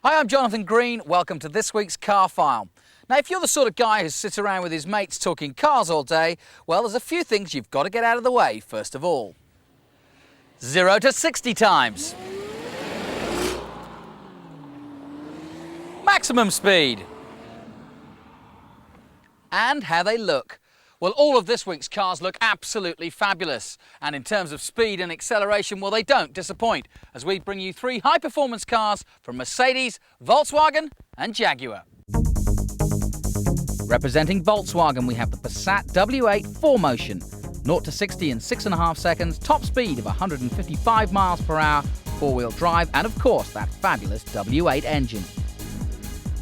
Hi, I'm Jonathan Green. Welcome to this week's Car File. Now, if you're the sort of guy who sits around with his mates talking cars all day, well, there's a few things you've got to get out of the way, first of all. 0 to 60 times. Maximum speed. And how they look. Well, all of this week's cars look absolutely fabulous. And in terms of speed and acceleration, well, they don't disappoint, as we bring you three high-performance cars from Mercedes, Volkswagen and Jaguar. Representing Volkswagen, we have the Passat W8 4Motion. 0 to 60 in 6.5 seconds, top speed of 155 miles per hour, four-wheel drive, and of course, that fabulous W8 engine.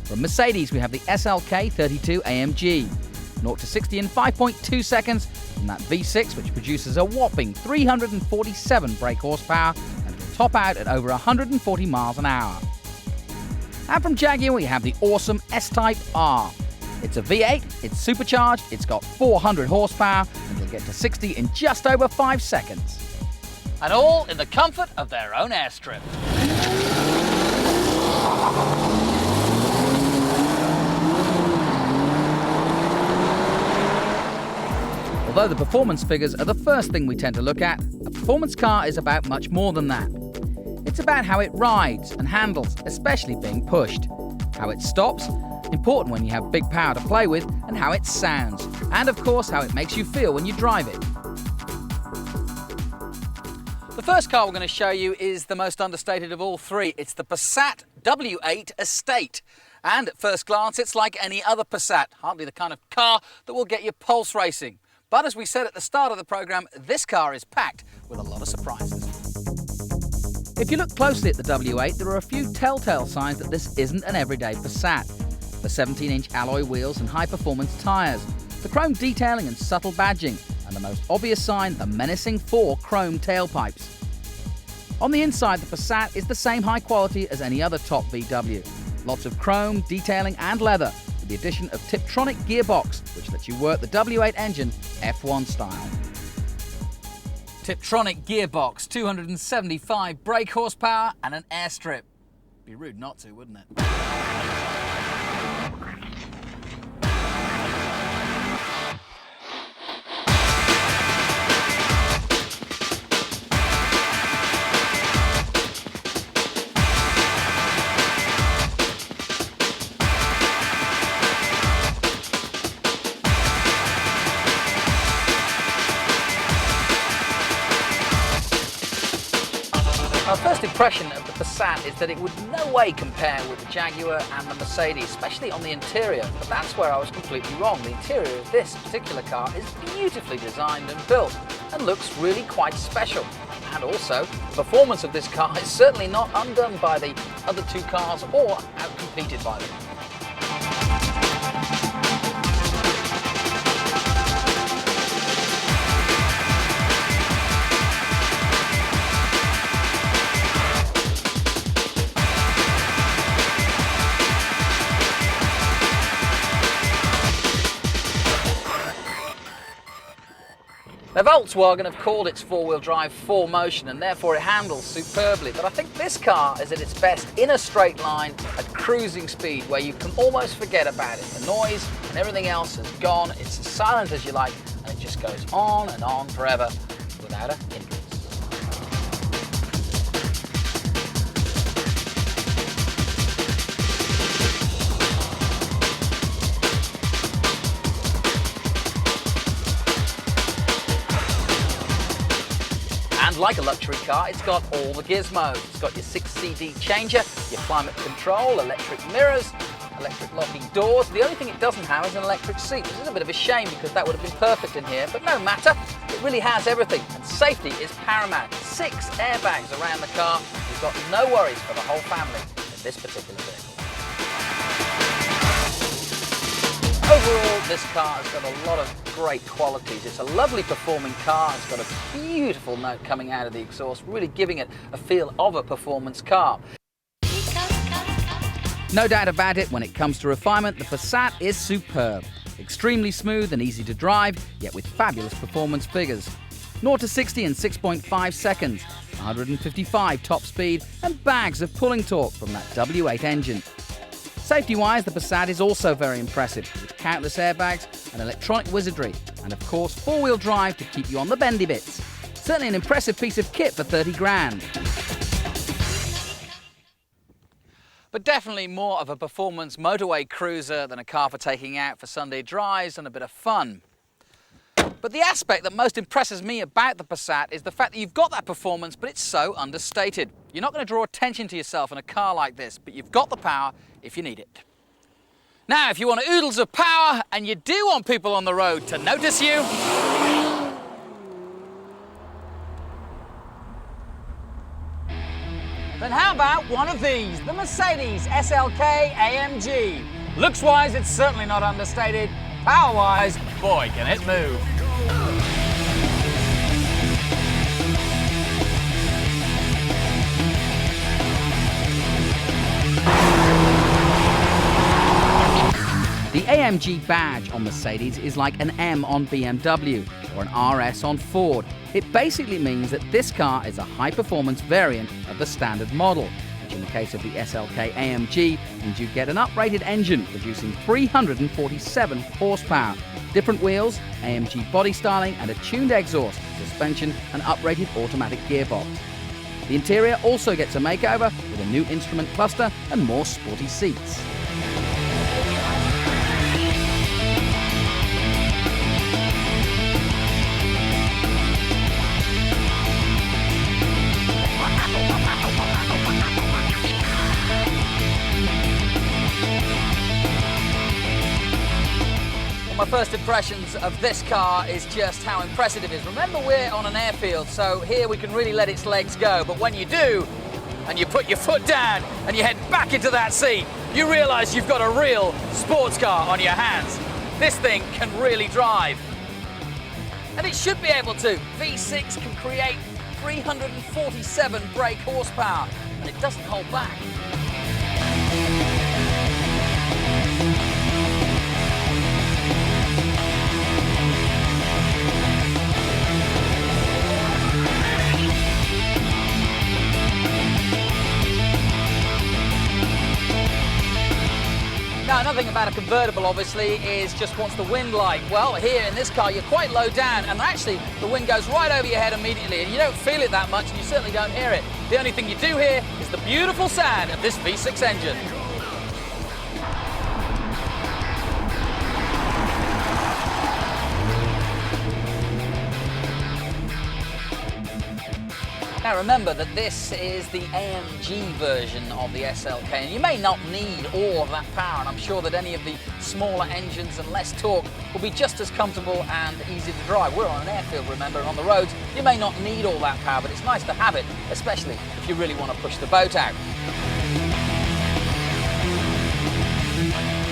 From Mercedes, we have the SLK AMG. 0 to 60 in 5.2 seconds, and that V6, which produces a whopping 347 brake horsepower and will top out at over 140 miles an hour. And from Jaguar, we have the awesome S-Type R. It's a V8, it's supercharged, it's got 400 horsepower, and it'll get to 60 in just over 5 seconds. And all in the comfort of their own airstrip. Although the performance figures are the first thing we tend to look at, a performance car is about much more than that. It's about how it rides and handles, especially being pushed. How it stops, important when you have big power to play with, and how it sounds. And of course, how it makes you feel when you drive it. The first car we're going to show you is the most understated of all three. It's the Passat W8 Estate. And at first glance, it's like any other Passat, hardly the kind of car that will get you pulse racing. But as we said at the start of the programme, this car is packed with a lot of surprises. If you look closely at the W8, there are a few telltale signs that this isn't an everyday Passat. The 17-inch alloy wheels and high-performance tyres, the chrome detailing and subtle badging, and the most obvious sign, the menacing 4 chrome tailpipes. On the inside, the Passat is the same high quality as any other top VW. Lots of chrome, detailing and leather, the addition of Tiptronic gearbox, which lets you work the W8 engine F1 style. Tiptronic gearbox, 275 brake horsepower and an airstrip. Be rude not to, wouldn't it? Our first impression of the Passat is that it would no way compare with the Jaguar and the Mercedes, especially on the interior, but that's where I was completely wrong. The interior of this particular car is beautifully designed and built and looks really quite special. And also, the performance of this car is certainly not undone by the other two cars or outcompeted by them. Now, Volkswagen have called its four-wheel drive 4Motion, and therefore it handles superbly, but I think this car is at its best in a straight line at cruising speed where you can almost forget about it. The noise and everything else has gone, it's as silent as you like, and it just goes on and on forever without a hindrance. And like a luxury car, it's got all the gizmos. It's got your 6CD changer, your climate control, electric mirrors, electric locking doors. The only thing it doesn't have is an electric seat, which is a bit of a shame because that would have been perfect in here, but no matter, it really has everything, and safety is paramount. 6 airbags around the car. You've got no worries for the whole family in this particular vehicle. Overall, this car has got a lot of great qualities. It's a lovely performing car. It's got a beautiful note coming out of the exhaust, really giving it a feel of a performance car. No doubt about it, when it comes to refinement, the Passat is superb. Extremely smooth and easy to drive, yet with fabulous performance figures. 0 to 60 in 6.5 seconds, 155 top speed and bags of pulling torque from that W8 engine. Safety-wise, the Passat is also very impressive, with countless airbags and electronic wizardry, and of course four-wheel drive to keep you on the bendy bits. Certainly an impressive piece of kit for 30 grand. But definitely more of a performance motorway cruiser than a car for taking out for Sunday drives and a bit of fun. But the aspect that most impresses me about the Passat is the fact that you've got that performance, but it's so understated. You're not going to draw attention to yourself in a car like this, but you've got the power if you need it. Now, if you want oodles of power, and you do want people on the road to notice you, then how about one of these, the Mercedes SLK AMG. Looks-wise, it's certainly not understated. Power-wise, boy, can it move. The AMG badge on Mercedes is like an M on BMW or an RS on Ford. It basically means that this car is a high-performance variant of the standard model, which in the case of the SLK AMG means you get an uprated engine producing 347 horsepower, different wheels, AMG body styling and a tuned exhaust, suspension and uprated automatic gearbox. The interior also gets a makeover with a new instrument cluster and more sporty seats. My first impressions of this car is just how impressive it is. Remember, we're on an airfield, so here we can really let its legs go. But when you do, and you put your foot down and you head back into that seat, you realise you've got a real sports car on your hands. This thing can really drive. And it should be able to. V6 can create 347 brake horsepower, and it doesn't hold back. Now, another thing about a convertible, obviously, is just what's the wind like? Well, here in this car, you're quite low down, and actually the wind goes right over your head immediately, and you don't feel it that much, and you certainly don't hear it. The only thing you do hear is the beautiful sound of this V6 engine. Now remember that this is the AMG version of the SLK, and you may not need all of that power, and I'm sure that any of the smaller engines and less torque will be just as comfortable and easy to drive. We're on an airfield, remember, and on the roads you may not need all that power, but it's nice to have it, especially if you really want to push the boat out.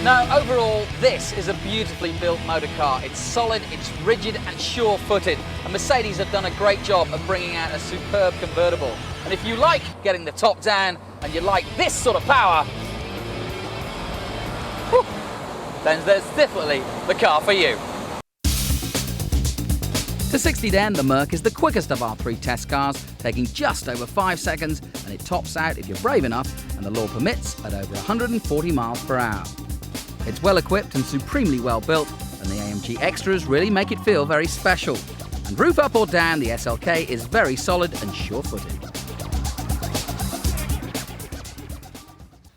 Now, overall, this is a beautifully built motor car. It's solid, it's rigid and sure-footed. And Mercedes have done a great job of bringing out a superb convertible. And if you like getting the top down and you like this sort of power, whew, then there's definitely the car for you. To 60 then, the Merc is the quickest of our three test cars, taking just over 5 seconds, and it tops out, if you're brave enough and the law permits, at over 140 miles per hour. It's well equipped and supremely well built, and the AMG extras really make it feel very special. And roof up or down, the SLK is very solid and sure-footed.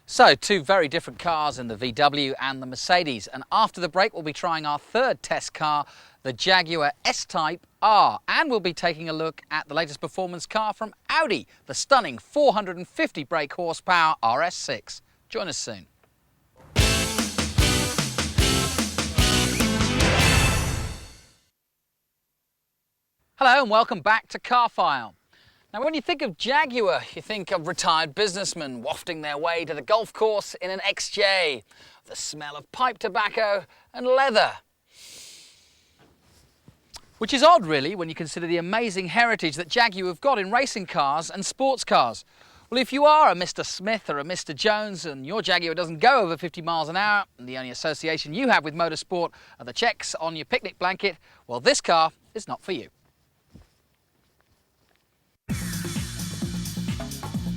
So, two very different cars in the VW and the Mercedes, and after the break we'll be trying our third test car, the Jaguar S-Type R, and we'll be taking a look at the latest performance car from Audi, the stunning 450 brake horsepower RS6. Join us soon. Hello and welcome back to Car File. Now, when you think of Jaguar, you think of retired businessmen wafting their way to the golf course in an XJ, the smell of pipe tobacco and leather. Which is odd, really, when you consider the amazing heritage that Jaguar have got in racing cars and sports cars. Well, if you are a Mr. Smith or a Mr. Jones and your Jaguar doesn't go over 50 miles an hour and the only association you have with motorsport are the checks on your picnic blanket, well, this car is not for you.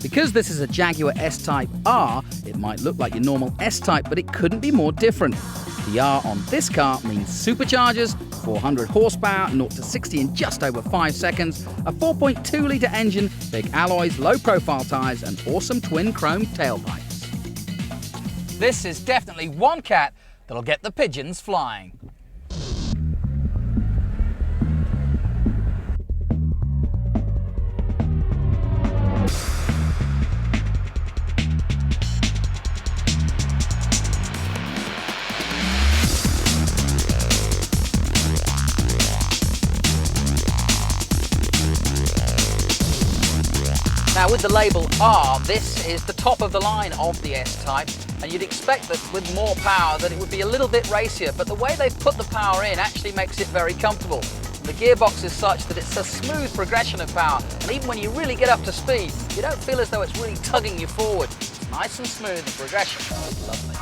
Because this is a Jaguar S-Type R, it might look like your normal S-Type, but it couldn't be more different. The R on this car means superchargers, 400 horsepower, 0 to 60 in just over 5 seconds, a 4.2-litre engine, big alloys, low-profile tyres and awesome twin chrome tailpipes. This is definitely one cat that'll get the pigeons flying. Now with the label R, this is the top of the line of the S-Type, and you'd expect that with more power that it would be a little bit racier, but the way they've put the power in actually makes it very comfortable. And the gearbox is such that it's a smooth progression of power, and even when you really get up to speed, you don't feel as though it's really tugging you forward. It's nice and smooth, the progression is lovely.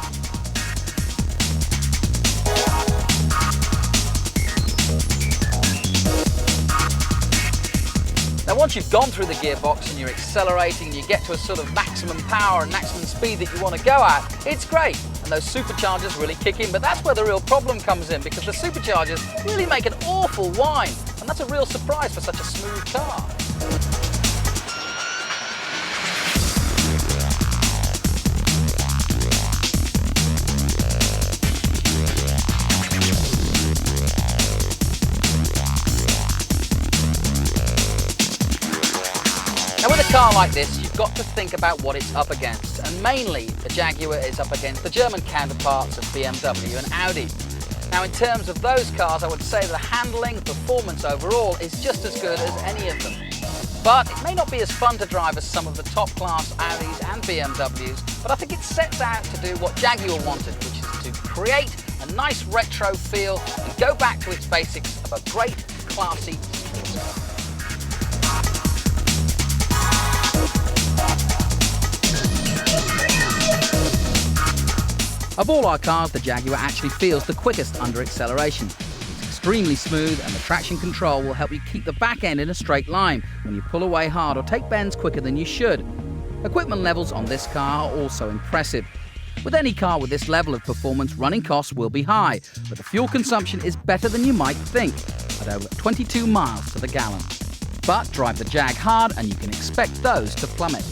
Now once you've gone through the gearbox and you're accelerating and you get to a sort of maximum power and maximum speed that you want to go at, it's great. And those superchargers really kick in, but that's where the real problem comes in, because the superchargers really make an awful whine, and that's a real surprise for such a smooth car. Now with a car like this, you've got to think about what it's up against, and mainly the Jaguar is up against the German counterparts of BMW and Audi. Now in terms of those cars, I would say the handling, performance overall is just as good as any of them. But it may not be as fun to drive as some of the top class Audis and BMWs, but I think it sets out to do what Jaguar wanted, which is to create a nice retro feel and go back to its basics of a great, classy sports car. Of all our cars, the Jaguar actually feels the quickest under acceleration. It's extremely smooth, and the traction control will help you keep the back end in a straight line when you pull away hard or take bends quicker than you should. Equipment levels on this car are also impressive. With any car with this level of performance, running costs will be high, but the fuel consumption is better than you might think, at over 22 miles to the gallon. But drive the Jag hard and you can expect those to plummet.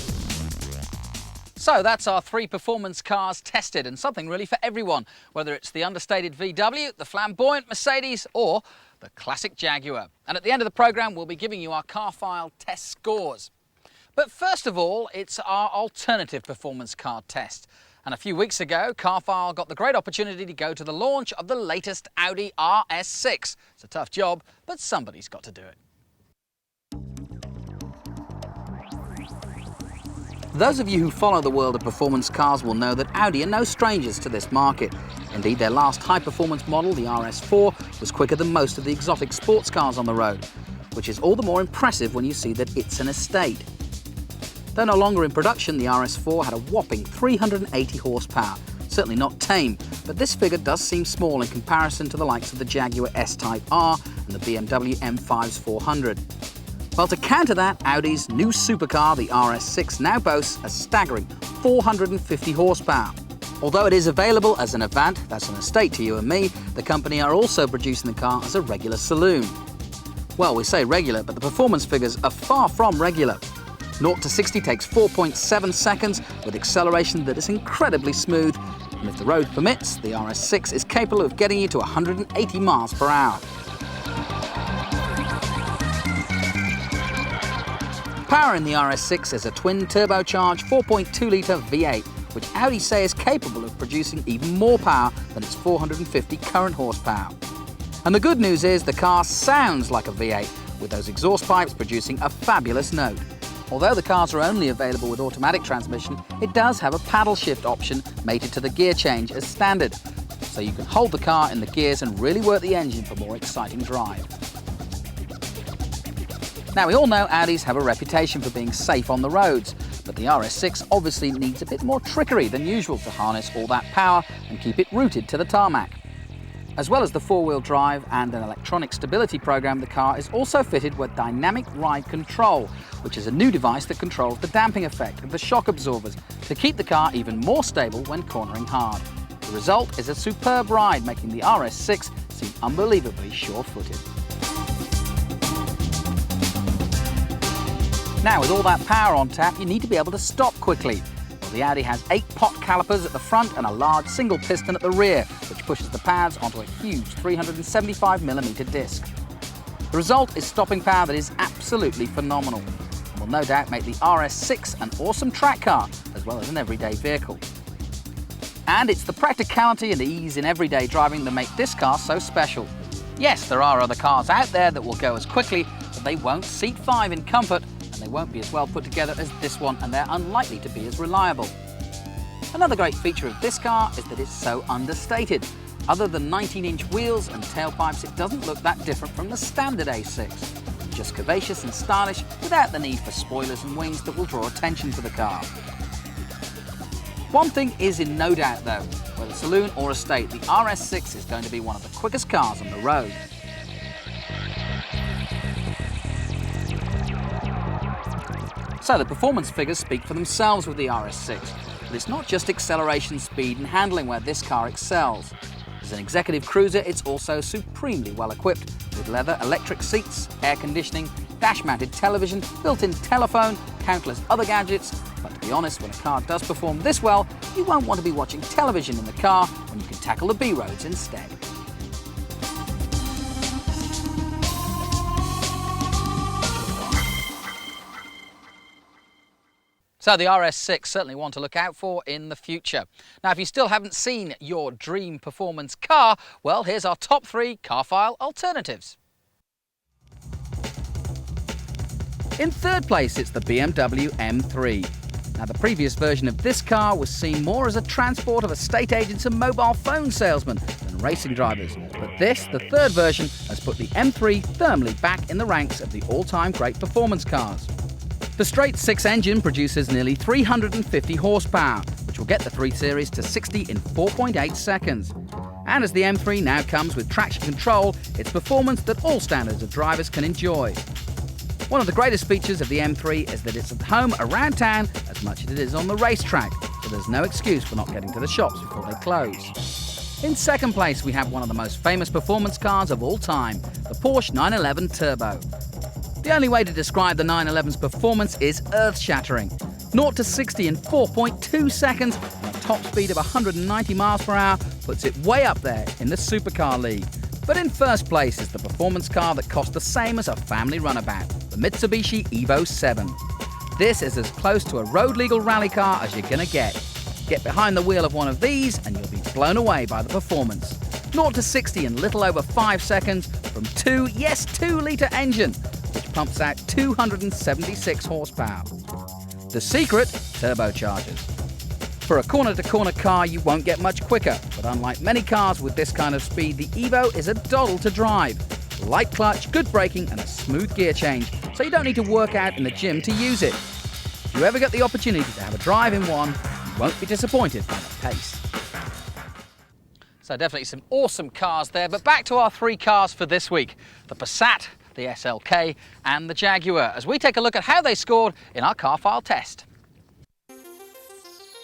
So that's our 3 performance cars tested, and something really for everyone, whether it's the understated VW, the flamboyant Mercedes or the classic Jaguar. And at the end of the programme we'll be giving you our car file test scores. But first of all, it's our alternative performance car test. And a few weeks ago, Carfile got the great opportunity to go to the launch of the latest Audi RS6. It's a tough job, but somebody's got to do it. Those of you who follow the world of performance cars will know that Audi are no strangers to this market. Indeed, their last high-performance model, the RS4, was quicker than most of the exotic sports cars on the road, which is all the more impressive when you see that it's an estate. Though no longer in production, the RS4 had a whopping 380 horsepower. Certainly not tame, but this figure does seem small in comparison to the likes of the Jaguar S-Type R and the BMW M5's 400. Well, to counter that, Audi's new supercar, the RS6, now boasts a staggering 450 horsepower. Although it is available as an Avant, that's an estate to you and me, the company are also producing the car as a regular saloon. Well, we say regular, but the performance figures are far from regular. 0 to 60 takes 4.7 seconds with acceleration that is incredibly smooth, and if the road permits, the RS6 is capable of getting you to 180 miles per hour. Power in the RS6 is a twin turbocharged 4.2-litre V8, which Audi say is capable of producing even more power than its 450 current horsepower. And the good news is the car sounds like a V8, with those exhaust pipes producing a fabulous note. Although the cars are only available with automatic transmission, it does have a paddle shift option mated to the gear change as standard, so you can hold the car in the gears and really work the engine for more exciting drive. Now, we all know Audis have a reputation for being safe on the roads, but the RS6 obviously needs a bit more trickery than usual to harness all that power and keep it rooted to the tarmac. As well as the four-wheel drive and an electronic stability program, the car is also fitted with dynamic ride control, which is a new device that controls the damping effect of the shock absorbers to keep the car even more stable when cornering hard. The result is a superb ride, making the RS6 seem unbelievably sure-footed. Now, with all that power on tap, you need to be able to stop quickly. Well, the Audi has 8 pot calipers at the front and a large single piston at the rear, which pushes the pads onto a huge 375mm disc. The result is stopping power that is absolutely phenomenal, and will no doubt make the RS6 an awesome track car, as well as an everyday vehicle. And it's the practicality and ease in everyday driving that make this car so special. Yes, there are other cars out there that will go as quickly, but they won't seat 5 in comfort, and they won't be as well put together as this one, and they're unlikely to be as reliable. Another great feature of this car is that it's so understated. Other than 19-inch wheels and tailpipes, it doesn't look that different from the standard A6. Just curvaceous and stylish without the need for spoilers and wings that will draw attention to the car. One thing is in no doubt though, whether saloon or estate, the RS6 is going to be one of the quickest cars on the road. So the performance figures speak for themselves with the RS6, but it's not just acceleration, speed and handling where this car excels. As an executive cruiser, it's also supremely well equipped with leather electric seats, air conditioning, dash-mounted television, built-in telephone, countless other gadgets. But to be honest, when a car does perform this well, you won't want to be watching television in the car when you can tackle the B-roads instead. So the RS6, certainly one to look out for in the future. Now, if you still haven't seen your dream performance car, well, here's our top 3 car file alternatives. In third place, it's the BMW M3. Now, the previous version of this car was seen more as a transport of estate agents and mobile phone salesmen than racing drivers. But this, the third version, has put the M3 firmly back in the ranks of the all-time great performance cars. The straight-six engine produces nearly 350 horsepower, which will get the 3 Series to 60 in 4.8 seconds. And as the M3 now comes with traction control, it's performance that all standards of drivers can enjoy. One of the greatest features of the M3 is that it's at home around town as much as it is on the racetrack, so there's no excuse for not getting to the shops before they close. In second place, we have one of the most famous performance cars of all time, the Porsche 911 Turbo. The only way to describe the 911's performance is earth-shattering. 0 to 60 in 4.2 seconds and a top speed of 190 miles per hour puts it way up there in the supercar league. But in first place is the performance car that cost the same as a family runabout, the Mitsubishi Evo 7. This is as close to a road-legal rally car as you're gonna get. Get behind the wheel of one of these and you'll be blown away by the performance. 0 to 60 in little over 5 seconds from 2-litre engine, which pumps out 276 horsepower. The secret? Turbochargers. For a corner-to-corner car, you won't get much quicker, but unlike many cars with this kind of speed, the Evo is a doddle to drive. Light clutch, good braking and a smooth gear change, so you don't need to work out in the gym to use it. If you ever get the opportunity to have a drive in one, you won't be disappointed by the pace. So definitely some awesome cars there, but back to our 3 cars for this week. The Passat, the SLK and the Jaguar, as we take a look at how they scored in our car file test.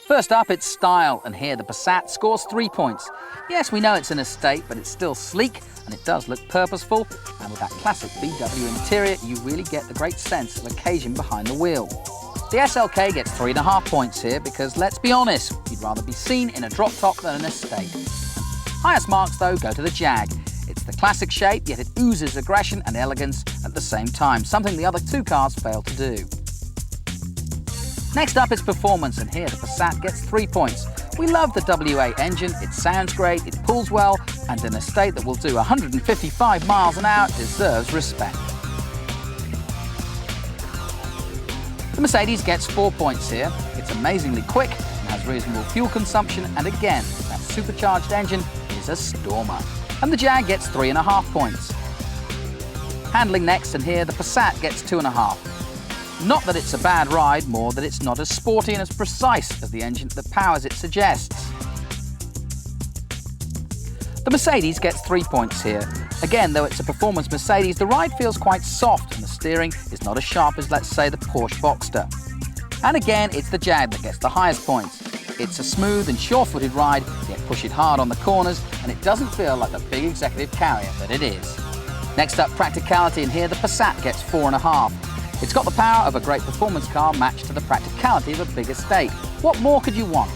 First up, it's style, and here the Passat scores 3 points. Yes, we know it's an estate, but it's still sleek and it does look purposeful, and with that classic VW interior, you really get the great sense of occasion behind the wheel. The SLK gets 3.5 points here because, let's be honest, you'd rather be seen in a drop top than an estate. Highest marks though go to the Jag. It's the classic shape, yet it oozes aggression and elegance at the same time, something the other 2 cars fail to do. Next up is performance, and here the Passat gets 3 points. We love the W8 engine, it sounds great, it pulls well, and an estate that will do 155 miles an hour deserves respect. The Mercedes gets 4 points here. It's amazingly quick and has reasonable fuel consumption, and again, that supercharged engine is a stormer. And the Jag gets 3.5 points. Handling next, and here the Passat gets 2.5. Not that it's a bad ride, more that it's not as sporty and as precise as the engine that powers it suggests. The Mercedes gets 3 points here. Again, though it's a performance Mercedes, the ride feels quite soft and the steering is not as sharp as, let's say, the Porsche Boxster. And again, it's the Jag that gets the highest points. It's a smooth and sure-footed ride, yet push it hard on the corners, and it doesn't feel like the big executive carrier that it is. Next up, practicality, and here the Passat gets 4.5. It's got the power of a great performance car matched to the practicality of a big estate. What more could you want?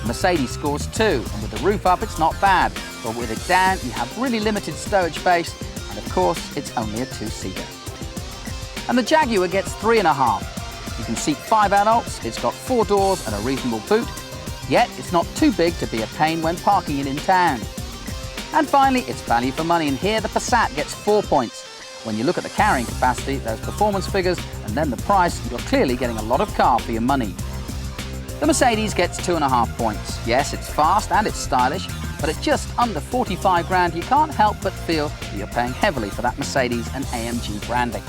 Mercedes scores 2, and with the roof up it's not bad, but with it down you have really limited stowage space, and of course it's only a 2-seater. And the Jaguar gets 3.5. You can seat 5 adults, it's got 4 doors and a reasonable boot, yet it's not too big to be a pain when parking it in town. And finally, it's value for money, and here the Passat gets 4 points. When you look at the carrying capacity, those performance figures, and then the price, you're clearly getting a lot of car for your money. The Mercedes gets 2.5 points. Yes, it's fast and it's stylish, but at just under 45 grand, you can't help but feel that you're paying heavily for that Mercedes and AMG branding.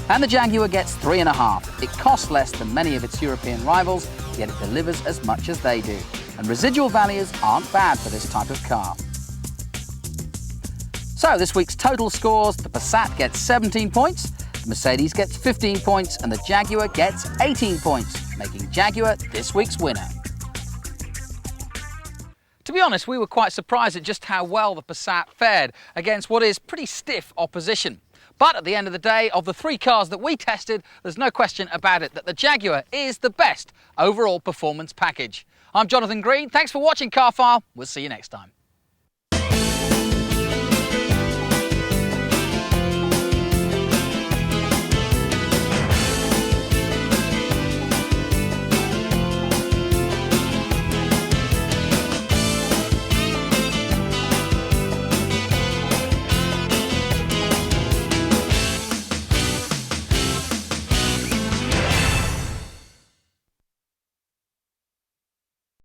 And the Jaguar gets 3.5. It costs less than many of its European rivals, yet it delivers as much as they do. And residual values aren't bad for this type of car. So this week's total scores: the Passat gets 17 points, the Mercedes gets 15 points, and the Jaguar gets 18 points, making Jaguar this week's winner. To be honest, we were quite surprised at just how well the Passat fared against what is pretty stiff opposition. But at the end of the day, of the 3 cars that we tested, there's no question about it that the Jaguar is the best overall performance package. I'm Jonathan Green. Thanks for watching Car File. We'll see you next time.